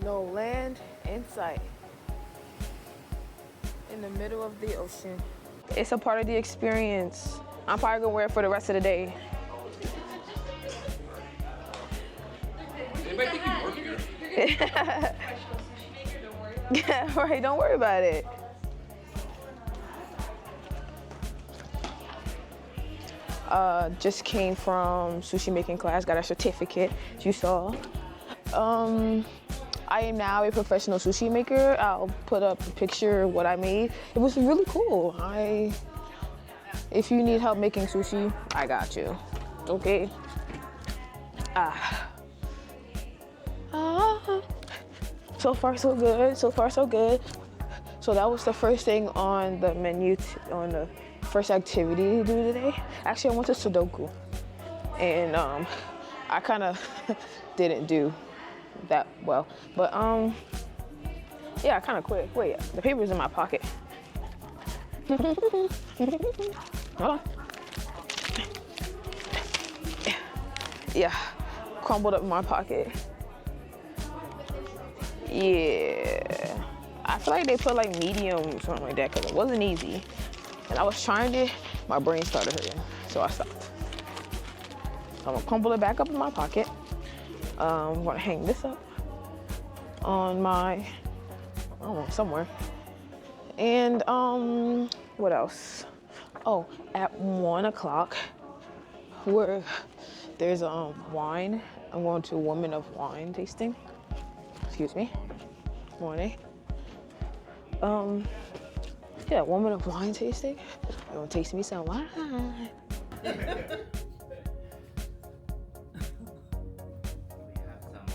No land in sight. In the middle of the ocean. It's a part of the experience. I'm probably gonna wear it for the rest of the day. Anybody think you work here? Yeah, right, don't worry about it. Just came from sushi making class, got a certificate, as you saw. I am now a professional sushi maker. I'll put up a picture of what I made. It was really cool. If you need help making sushi, I got you. Okay. So far so good. So far so good. So that was the first thing on the menu, on the first activity to do today. Actually, I went to Sudoku, and I kind of didn't do that well, but yeah, I kind of quit. Wait, the paper's in my pocket. Hold on. Yeah, crumbled up in my pocket. Yeah, I feel like they put like medium or something like that because it wasn't easy. And I was trying it, my brain started hurting, so I stopped. So I'm gonna crumble it back up in my pocket. I'm gonna hang this up on my, I don't know, somewhere. And what else? Oh, at 1 o'clock, where there's wine. I'm going to Women of Wine tasting. Excuse me. Morning. Yeah, Woman of Wine tasting. They're gonna taste me some wine. We have some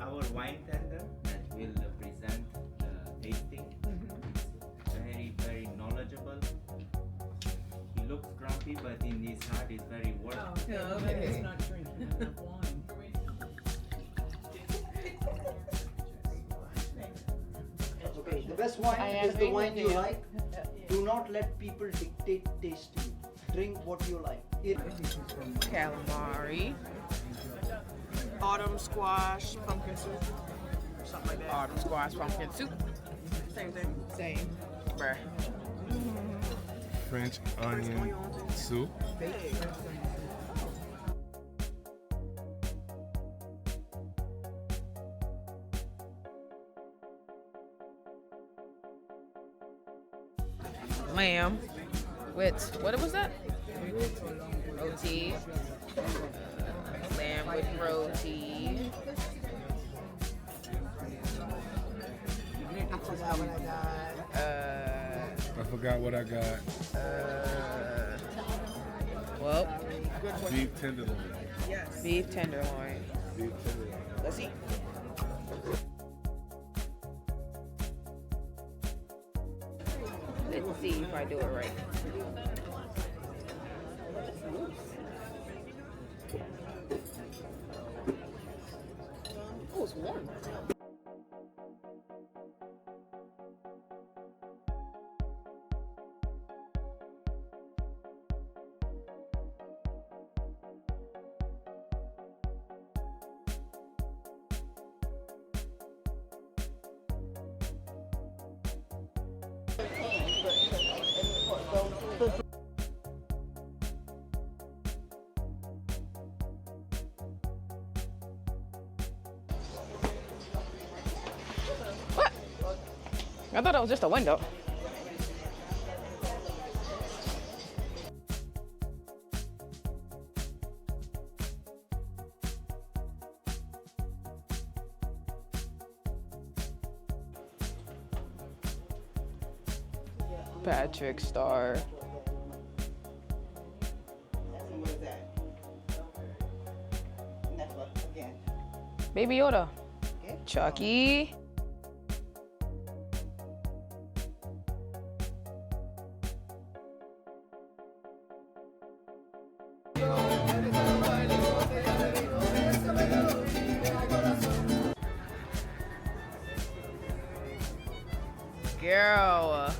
our wine tender that will present the tasting. Very knowledgeable. He looks grumpy, but in his heart he's very worthy. No, but he's not drinking enough wine. Okay, the best wine is the wine you like. Do not let people dictate taste to you. Drink what you like. Calamari. Autumn squash, pumpkin soup. Something like that. Autumn squash, pumpkin soup. Same thing. Same. Bruh. French onion soup. Lamb with, what was that? Roti. Lamb with roti. I forgot what I got. Well, Beef tenderloin. beef tenderloin. Beef tenderloin. Let's eat. Let's see if I do it right. Oh, it's warm. What? I thought that was just a window. Patrick Star. What is that? Never again. Baby Yoda. Okay. Chucky. Girl.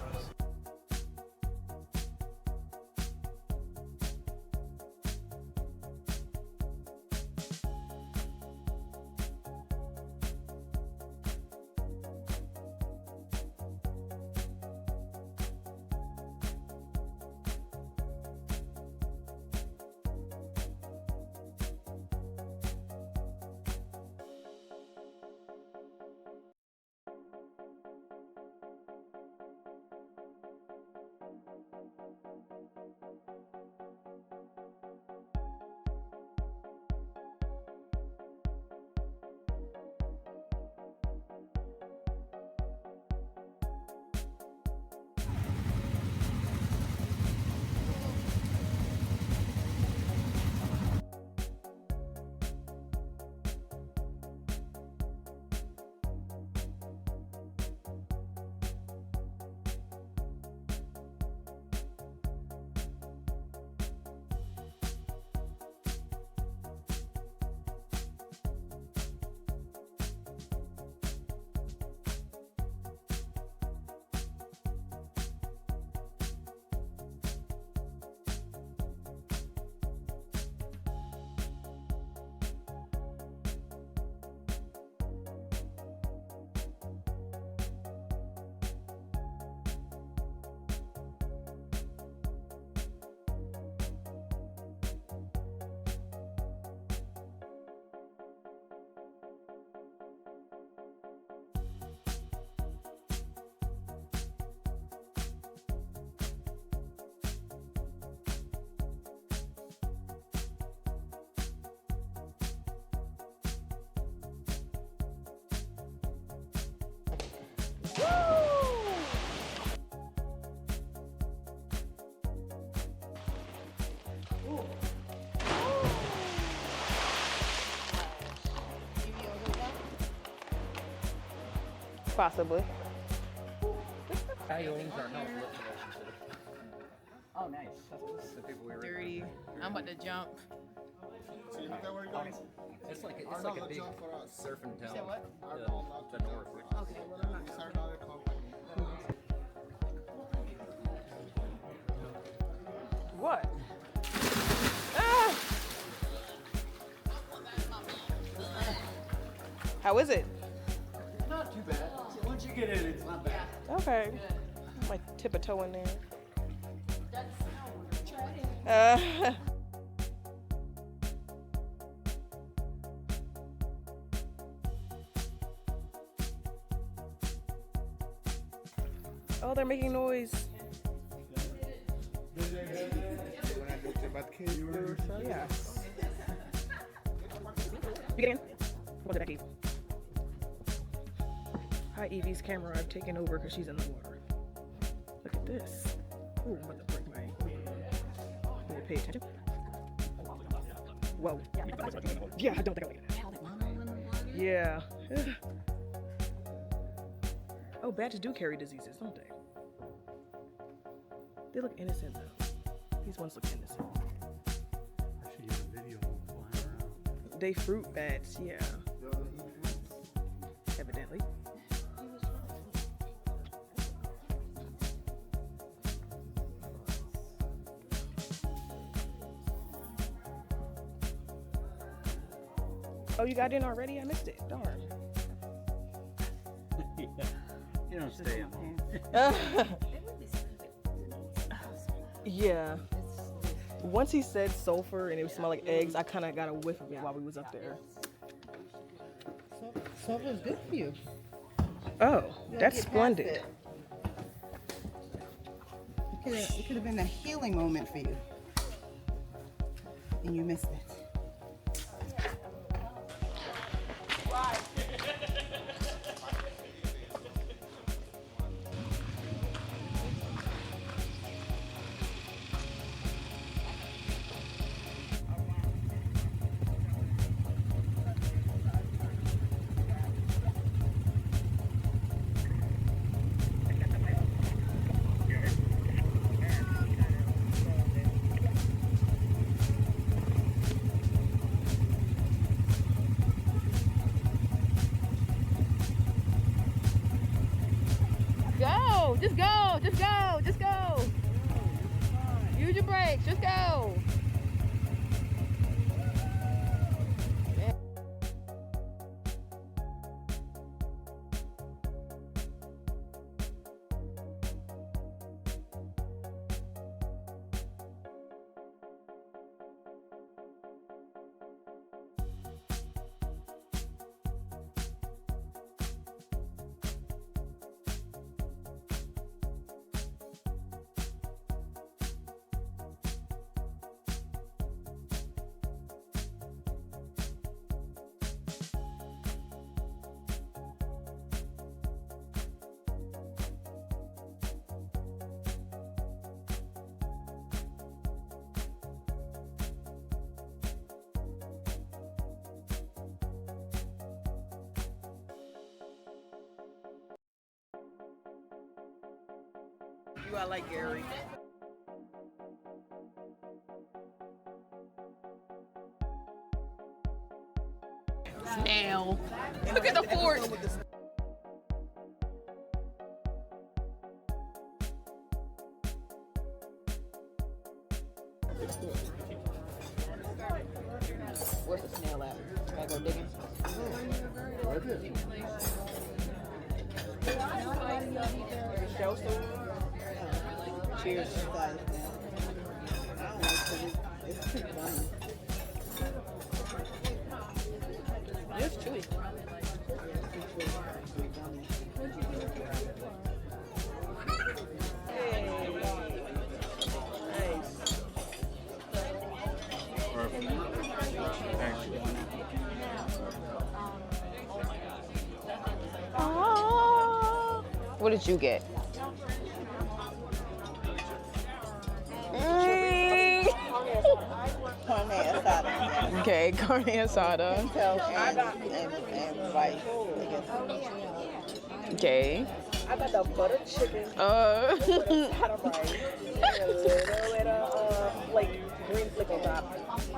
Possibly. Coyotes are helpless. Oh, nice. The people we were 30. I'm about to jump. It's like a big surfing town. said what? The north. Okay, well, I'm not. What? Ah! How is it? Not too bad. Once you get in, it's not bad. Okay. Might tip a toe in there. Oh, they're making noise. Yes. You get in? What's it, Becky? Hi, Evie's camera. I've taken over because she's in the water. Look at this. Ooh, I'm about to break my. Need to pay attention. Whoa. Yeah, I don't think I like that. Yeah. Oh, badgers do carry diseases, don't they? They look innocent though. These ones look innocent. I should get a video flying around. They fruit bats, yeah. Evidently. Oh, you got in already? I missed it. Darn. You don't stay. Yeah. Once he said sulfur and it smelled like eggs, I kind of got a whiff of it while we was up there. Sulfur is good for you. Oh, that's splendid. It could have been a healing moment for you. And you missed it. Go! Just go! Just go! Just go! Use your brakes. Just go! You are like Gary. Snail. Look at the fort. Where's the snail at? Gotta go digging. Right there. Show some. Cheers. It's pretty funny. It's chewy. What did you get? Carne asada. Okay, carne asada. And rice. I guess. Okay. I got the butter chicken with a pot of rice and a little bit of like green flick on top,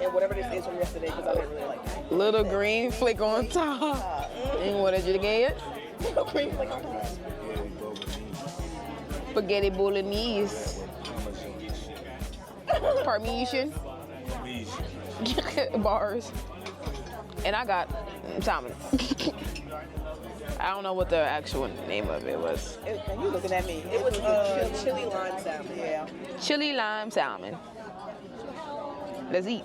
and whatever this is from yesterday because I didn't really like it. Little green flick on top. And what did you get? Green flick on top. Spaghetti bolognese. Parmesan. Bars. And I got salmon. I don't know what the actual name of it was. And you looking at me. It was chili lime salmon. Yeah. Chili lime salmon. Let's eat.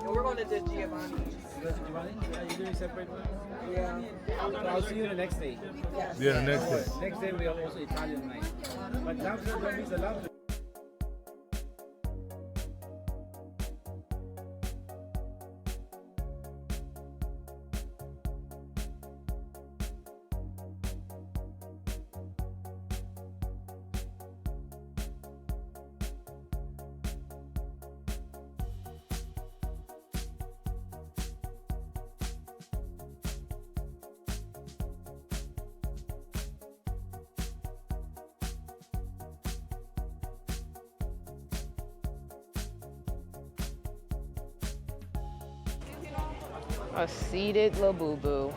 And we're going to the Giovanni. You're doing separate one? Yeah. So I'll see you the next day. Yeah, the next day. Next day we have also Italian night. But downstairs there is a lot of A seated labubu.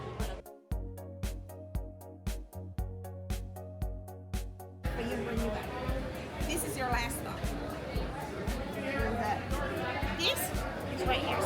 This is your last stop. This is right here.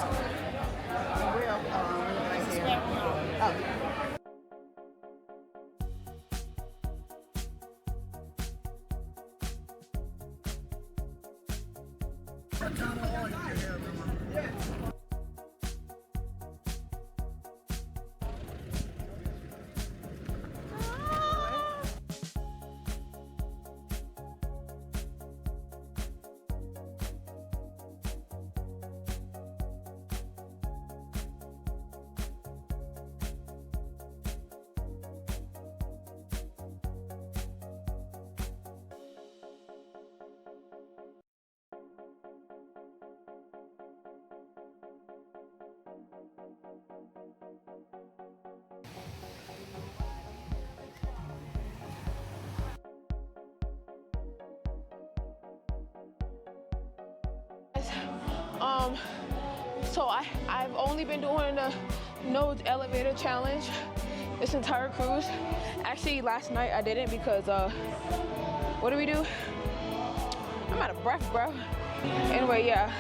So I've only been doing the no elevator challenge this entire cruise. Actually, last night I didn't because what do we do? I'm out of breath, bro. Anyway, yeah,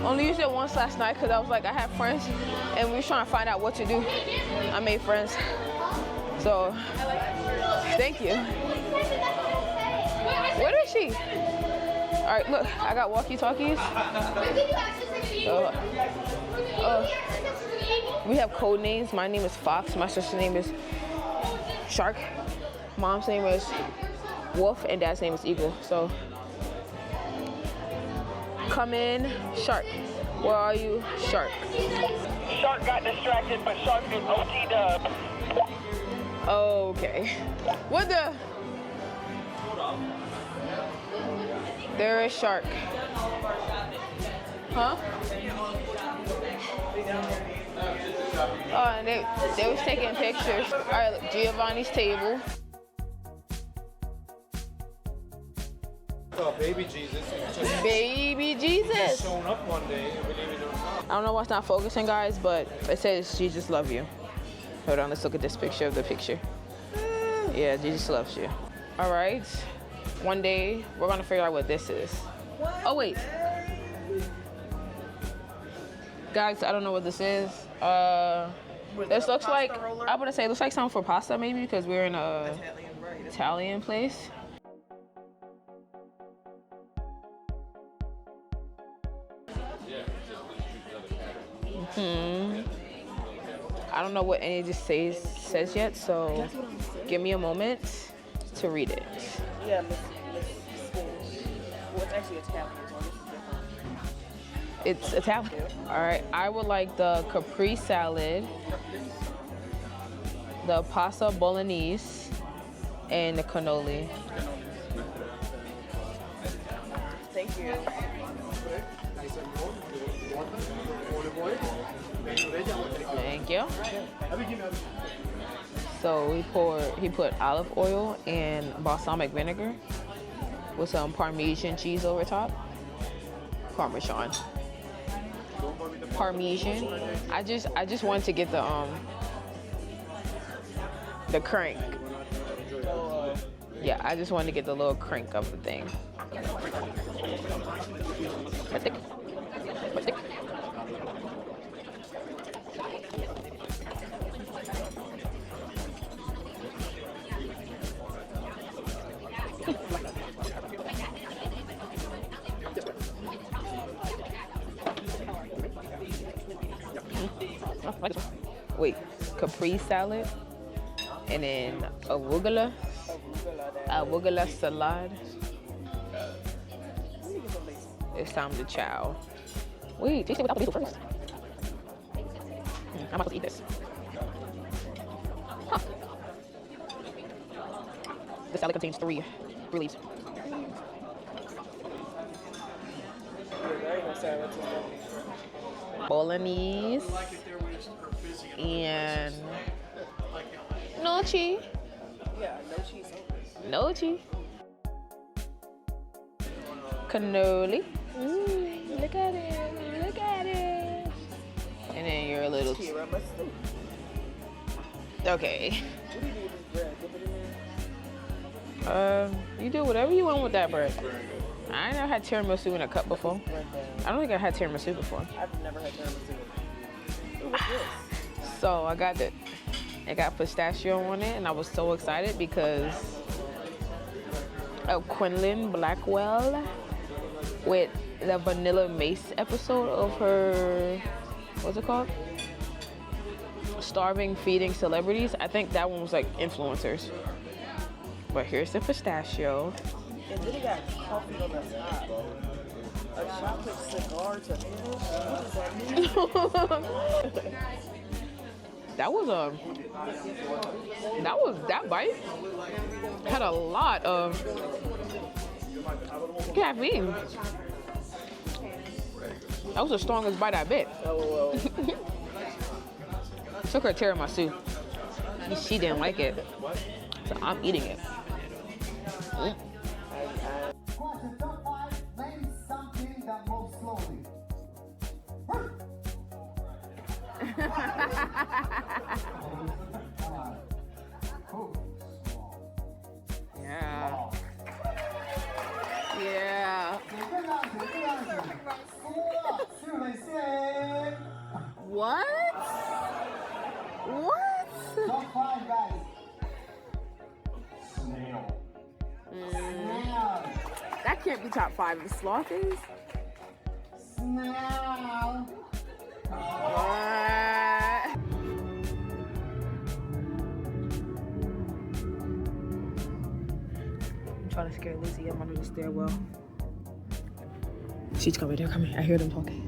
only used it once last night because I was like, I have friends and we were trying to find out what to do. I made friends, so thank you. Where is she? All right, look, I got walkie-talkies. We have code names. My name is Fox. My sister's name is Shark. Mom's name is Wolf, and Dad's name is Eagle. So, come in, Shark. Where are you, Shark? Shark got distracted, but Shark is OT dub. Okay. What the? There is Shark. Huh? Oh, and they was taking pictures. All right, look, Giovanni's table. Oh, baby Jesus. Just Baby Jesus. showing up one day, believe it or not. I don't know why it's not focusing, guys, but it says Jesus love you. Hold on, let's look at this picture of the picture. Yeah, Jesus loves you. All right, one day we're gonna figure out what this is. Oh wait. Guys, I don't know what this is. This looks like, I would say it looks like something for pasta maybe because we're in a Italian place. I don't know what any of this says yet, so give me a moment to read it. Yeah, Miss Spanish. Well, it's actually Italian, so this is different. It's Italian. All right, I would like the Capri salad, the pasta bolognese, and the cannoli. Thank you. Thank you. So he put olive oil and balsamic vinegar with some Parmesan cheese over top. Parmesan. I just wanted to get the crank. Yeah, I just wanted to get the little crank of the thing. Wait, Capri salad, and then arugula salad. It's time to chow. Wait, taste it without the basil first. I'm about to eat this. Huh. The salad contains 3 leaves. Bolognese and nochi. Yeah, no cheese. Nochi. Cannoli. Look at it. Look at it. And then your little. Okay. You do whatever you want with that bread. I never had tiramisu in a cup before. I don't think I had tiramisu before. I've never had tiramisu. What's this? So I got it. It got pistachio on it, and I was so excited because of Quinlan Blackwell with the Vanilla Mace episode of her, what's it called? Starving Feeding Celebrities. I think that one was like influencers. But here's the pistachio. And then it got coffee on the top. A chocolate cigar to finish? What does that mean? that bite had a lot of caffeine. That was the strongest bite I bit. Oh, Took her tiramisu. She didn't like it, so I'm eating it. Question top 5, name something that moves slowly. Yeah. Yeah. What? What? Top 5, guys. Snail. Snail. That can't be top 5 of sloth is. Snail. What? I'm trying to scare Lucy. I'm under the stairwell. She's coming. They're coming. I hear them talking.